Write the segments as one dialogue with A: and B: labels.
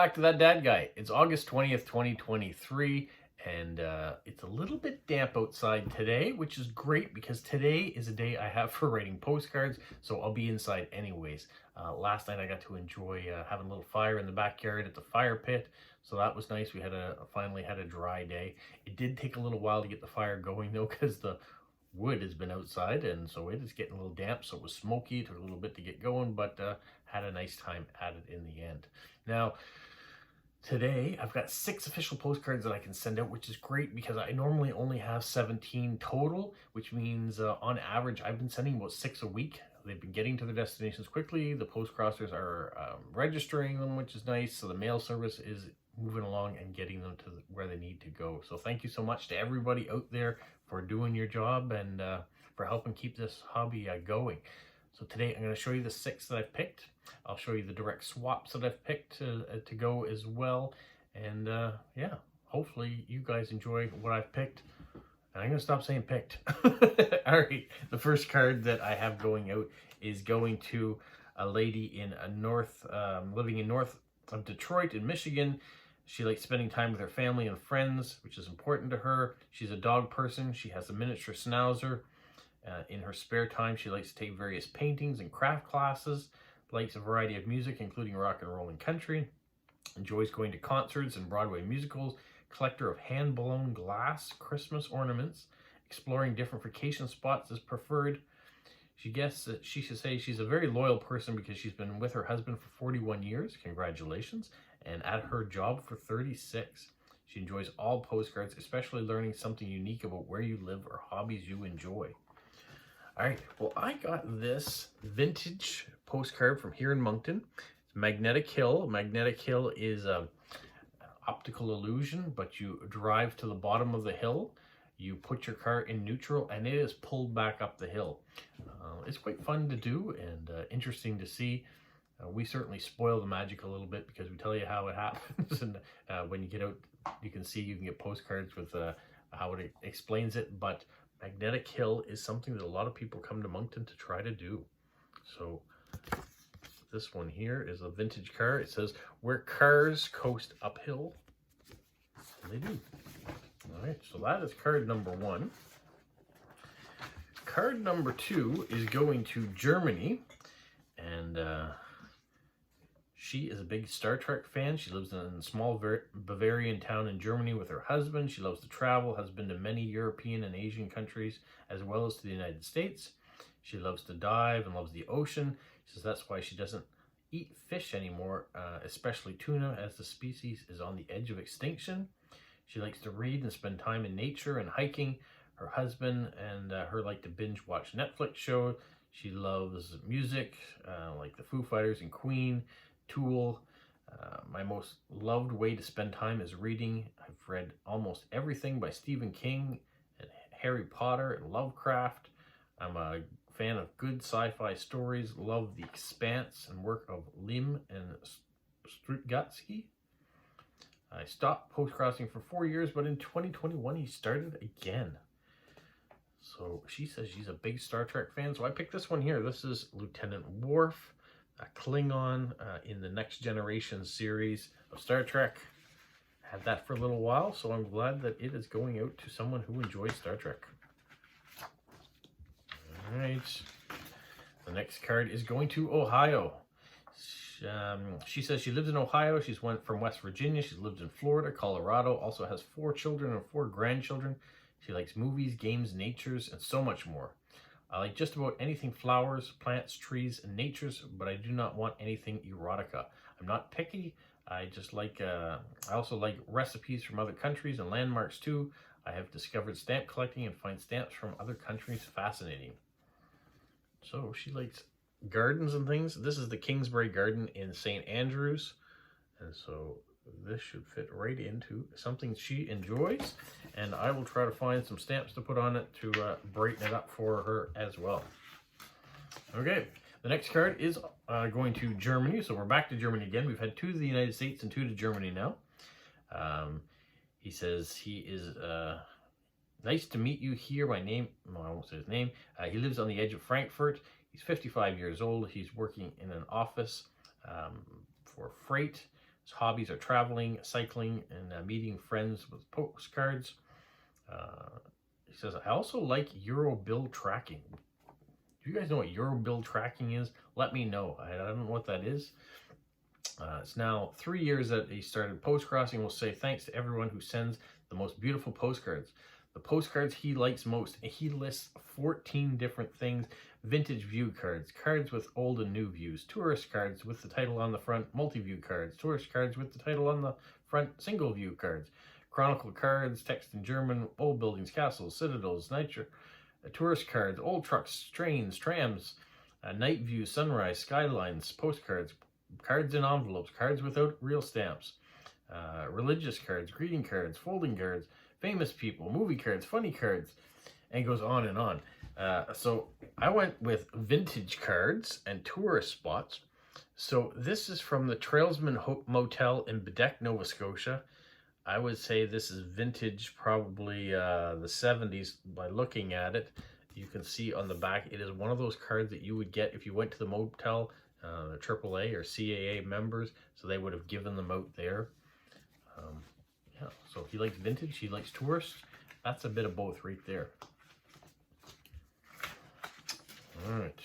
A: back to That Dad Guy. It's August 20th, 2023, and it's a little bit damp outside today, which is great because today is a day I have for writing postcards, so I'll be inside anyways. Last night I got to enjoy having a little fire in the backyard at the fire pit, so that was nice. We had finally had a dry day. It did take a little while to get the fire going though, because the wood has been outside, and so it is getting a little damp, so it was smoky. It took a little bit to get going, but had a nice time at it in the end. Now, today I've got 6 official postcards that I can send out, which is great because I normally only have 17 total, which means on average I've been sending about 6 a week. They've been getting to their destinations quickly. The postcrossers are registering them, which is nice. So the mail service is moving along and getting them to where they need to go. So thank you so much to everybody out there for doing your job and for helping keep this hobby going. So today I'm going to show you the 6 that I've picked. I'll show you the direct swaps that I've picked to go as well. And yeah, hopefully you guys enjoy what I've picked. And I'm going to stop saying picked. All right, the first card that I have going out is going to a lady in living in north of Detroit in Michigan. She likes spending time with her family and friends, which is important to her. She's a dog person. She has a miniature schnauzer. In her spare time, she likes to take various paintings and craft classes, likes a variety of music, including rock and roll and country, enjoys going to concerts and Broadway musicals, collector of hand-blown glass Christmas ornaments, exploring different vacation spots is preferred. She guesses that she should say she's a very loyal person because she's been with her husband for 41 years, congratulations, and at her job for 36. She enjoys all postcards, especially learning something unique about where you live or hobbies you enjoy. All right, well, I got this vintage postcard from here in Moncton. It's Magnetic Hill. Magnetic Hill is an optical illusion, but you drive to the bottom of the hill, you put your car in neutral, and it is pulled back up the hill. It's quite fun to do and interesting to see. We certainly spoil the magic a little bit because we tell you how it happens. And when you get out, you can get postcards with how it explains it, but Magnetic Hill is something that a lot of people come to Moncton to try to do. So this one here is a vintage car. It says, where cars coast uphill. And they do. All right, so that is card number 1. Card number 2 is going to Germany. And she is a big Star Trek fan. She lives in a small Bavarian town in Germany with her husband. She loves to travel, has been to many European and Asian countries, as well as to the United States. She loves to dive and loves the ocean. She says that's why she doesn't eat fish anymore, especially tuna, as the species is on the edge of extinction. She likes to read and spend time in nature and hiking. Her husband and her like to binge watch Netflix shows. She loves music, like the Foo Fighters and Queen, Tool. My most loved way to spend time is reading. I've read almost everything by Stephen King and Harry Potter and Lovecraft. I'm a fan of good sci-fi stories. Love The Expanse and work of Lim and Strugatsky. I stopped postcrossing for 4 years, but in 2021 he started again. So she says she's a big Star Trek fan, so I picked this one here. This is Lieutenant Worf, a Klingon in the Next Generation series of Star Trek. Had that for a little while, so I'm glad that it is going out to someone who enjoys Star Trek. All right. The next card is going to Ohio. She says she lives in Ohio. She's from West Virginia. She's lived in Florida, Colorado. Also has 4 children and 4 grandchildren. She likes movies, games, natures, and so much more. I like just about anything flowers, plants, trees, and natures, but I do not want anything erotica. I'm not picky. I just like, I also like recipes from other countries and landmarks too. I have discovered stamp collecting and find stamps from other countries fascinating. So she likes gardens and things. This is the Kingsbury Garden in St. Andrews. And so this should fit right into something she enjoys. And I will try to find some stamps to put on it to brighten it up for her as well. Okay, the next card is going to Germany. So we're back to Germany again. We've had 2 to the United States and 2 to Germany now. He says he is nice to meet you here. My name, well, I won't say his name. He lives on the edge of Frankfurt. He's 55 years old. He's working in an office for freight. His hobbies are traveling, cycling, and meeting friends with postcards. He says, I also like Euro bill tracking. Do you guys know what Euro bill tracking is? Let me know. I don't know what that is. It's now 3 years that he started Postcrossing. We'll say thanks to everyone who sends the most beautiful postcards. The postcards he likes most. He lists 14 different things. Vintage view cards, cards with old and new views, tourist cards with the title on the front, multi-view cards, tourist cards with the title on the front, single view cards, chronicle cards, text in German, old buildings, castles, citadels, nature, tourist cards, old trucks, trains, trams, night views, sunrise, skylines, postcards, cards in envelopes, cards without real stamps, religious cards, greeting cards, folding cards, famous people, movie cards, funny cards, and it goes on and on. So I went with vintage cards and tourist spots. So this is from the Trailsman Motel in Bedeck, Nova Scotia. I would say this is vintage, probably the 70s by looking at it. You can see on the back, it is one of those cards that you would get if you went to the motel, the AAA or CAA members, so they would have given them out there. Yeah, so he likes vintage, he likes tourists. That's a bit of both right there. All right,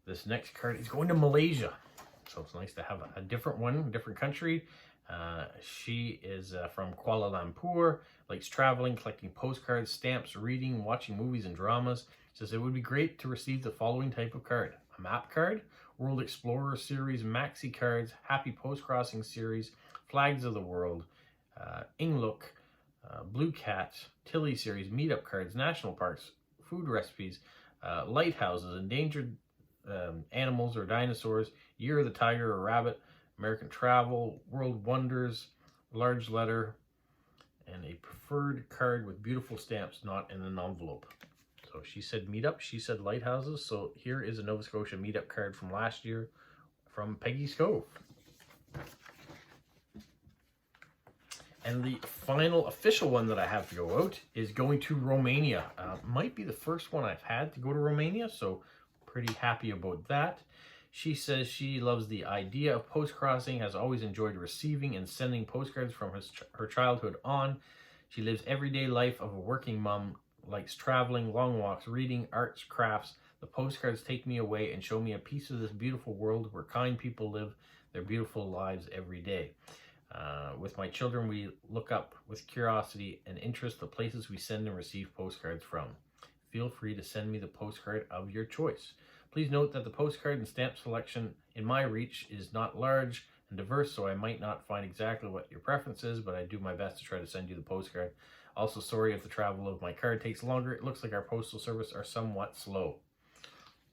A: this next card is going to Malaysia. So it's nice to have a different one, different country. She is from Kuala Lumpur, likes traveling, collecting postcards, stamps, reading, watching movies and dramas. Says it would be great to receive the following type of card: a map card, World Explorer series, maxi cards, Happy Postcrossing series, Flags of the World, Inglook, Blue Cat, Tilly series, meetup cards, national parks, food recipes, lighthouses, endangered animals or dinosaurs, Year of the Tiger or Rabbit, American Travel, World Wonders, large letter, and a preferred card with beautiful stamps, not in an envelope. So she said meetup, she said lighthouses. So here is a Nova Scotia meetup card from last year from Peggy's Cove. And the final official one that I have to go out is going to Romania. Might be the first one I've had to go to Romania, so pretty happy about that. She says she loves the idea of postcrossing, has always enjoyed receiving and sending postcards from her childhood on. She lives everyday life of a working mom, likes traveling, long walks, reading, arts, crafts. The postcards take me away and show me a piece of this beautiful world where kind people live their beautiful lives every day. With my children, we look up with curiosity and interest the places we send and receive postcards from. Feel free to send me the postcard of your choice. Please note that the postcard and stamp selection in my reach is not large and diverse, so I might not find exactly what your preference is, but I do my best to try to send you the postcard. Also, sorry if the travel of my card takes longer. It looks like our postal service are somewhat slow.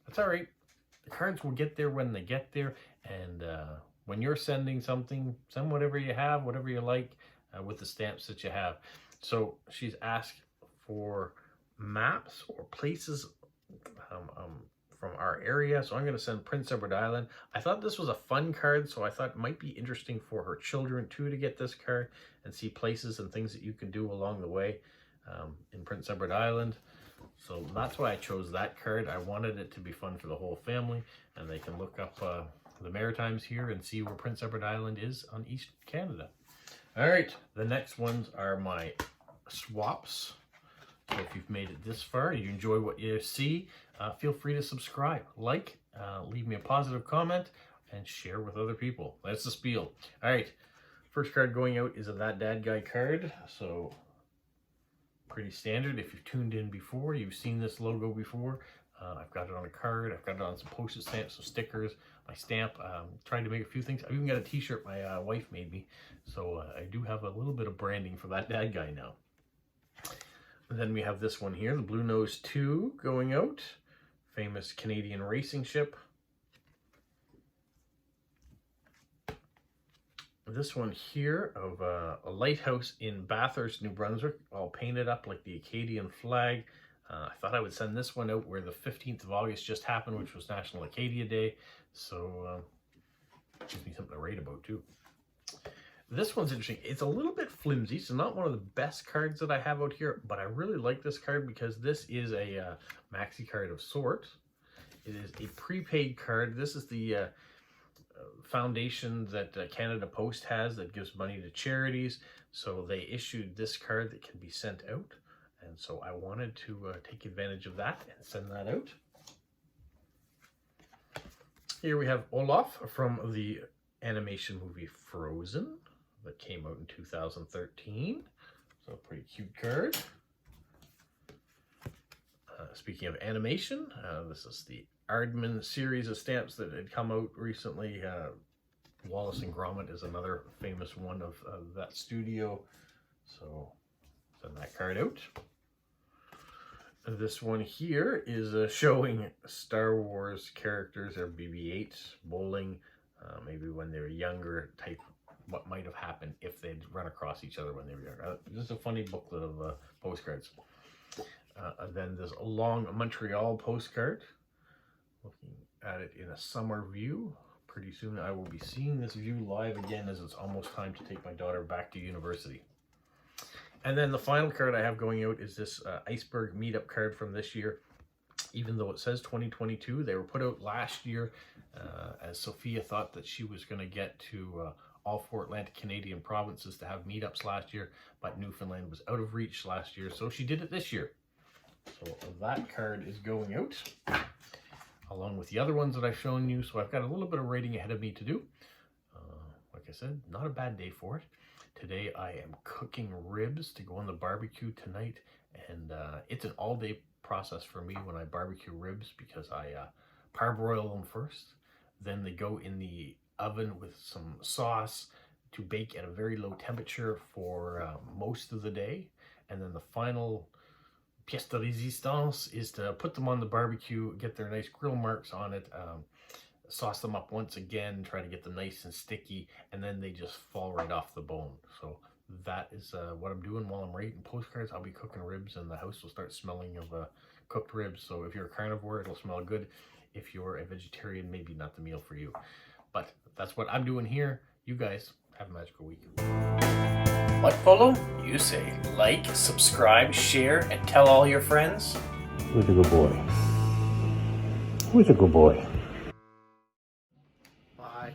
A: That's all right. The cards will get there when they get there, and when you're sending something, send whatever you have, whatever you like, with the stamps that you have. So she's asked for maps or places from our area. So I'm going to send Prince Edward Island. I thought this was a fun card, so I thought it might be interesting for her children too to get this card and see places and things that you can do along the way in Prince Edward Island. So that's why I chose that card. I wanted it to be fun for the whole family, and they can look up the Maritimes here and see where Prince Edward Island is on East Canada. All right, the next ones are my swaps. So if you've made it this far, you enjoy what you see, feel free to subscribe, like, leave me a positive comment, and share with other people. That's the spiel. All right, first card going out is a That Dad Guy card. So pretty standard. If you've tuned in before, you've seen this logo before. I've got it on a card. I've got it on some postage stamps, some stickers, my stamp. Trying to make a few things. I've even got a t-shirt my wife made me. So I do have a little bit of branding for That Dad Guy now. And then we have this one here, the Blue Nose 2 going out. Famous Canadian racing ship. This one here of a lighthouse in Bathurst, New Brunswick, all painted up like the Acadian flag. I thought I would send this one out where the 15th of August just happened, which was National Acadia Day. So gives me something to write about too. This one's interesting. It's a little bit flimsy, so not one of the best cards that I have out here, but I really like this card because this is a maxi card of sorts. It is a prepaid card. This is the foundation that Canada Post has that gives money to charities. So they issued this card that can be sent out. And so I wanted to take advantage of that and send that out. Here we have Olaf from the animation movie Frozen that came out in 2013. So a pretty cute card. Speaking of animation, this is the Aardman series of stamps that had come out recently. Wallace and Gromit is another famous one of that studio. So send that card out. This one here is showing Star Wars characters, or BB-8, bowling, maybe when they were younger, type what might have happened if they'd run across each other when they were younger. This is a funny booklet of postcards. Then there's a long Montreal postcard. Looking at it in a summer view. Pretty soon I will be seeing this view live again, as it's almost time to take my daughter back to university. And then the final card I have going out is this iceberg meetup card from this year. Even though it says 2022, they were put out last year, as Sophia thought that she was going to get to all 4 Atlantic Canadian provinces to have meetups last year, but Newfoundland was out of reach last year, so she did it this year. So that card is going out, along with the other ones that I've shown you. So I've got a little bit of writing ahead of me to do. Like I said, not a bad day for it. Today I am cooking ribs to go on the barbecue tonight, and it's an all-day process for me when I barbecue ribs, because I parboil them first, then they go in the oven with some sauce to bake at a very low temperature for most of the day, and then the final pièce de résistance is to put them on the barbecue, get their nice grill marks on it, sauce them up once again, try to get them nice and sticky, and then they just fall right off the bone. So that is what I'm doing while I'm writing postcards. I'll be cooking ribs, and the house will start smelling of cooked ribs. So if you're a carnivore, it'll smell good. If you're a vegetarian, maybe not the meal for you. But that's what I'm doing here. You guys have a magical week. What, Polo? You say like, subscribe, share, and tell all your friends?
B: Who's a good boy? Who's a good boy?
A: Bye.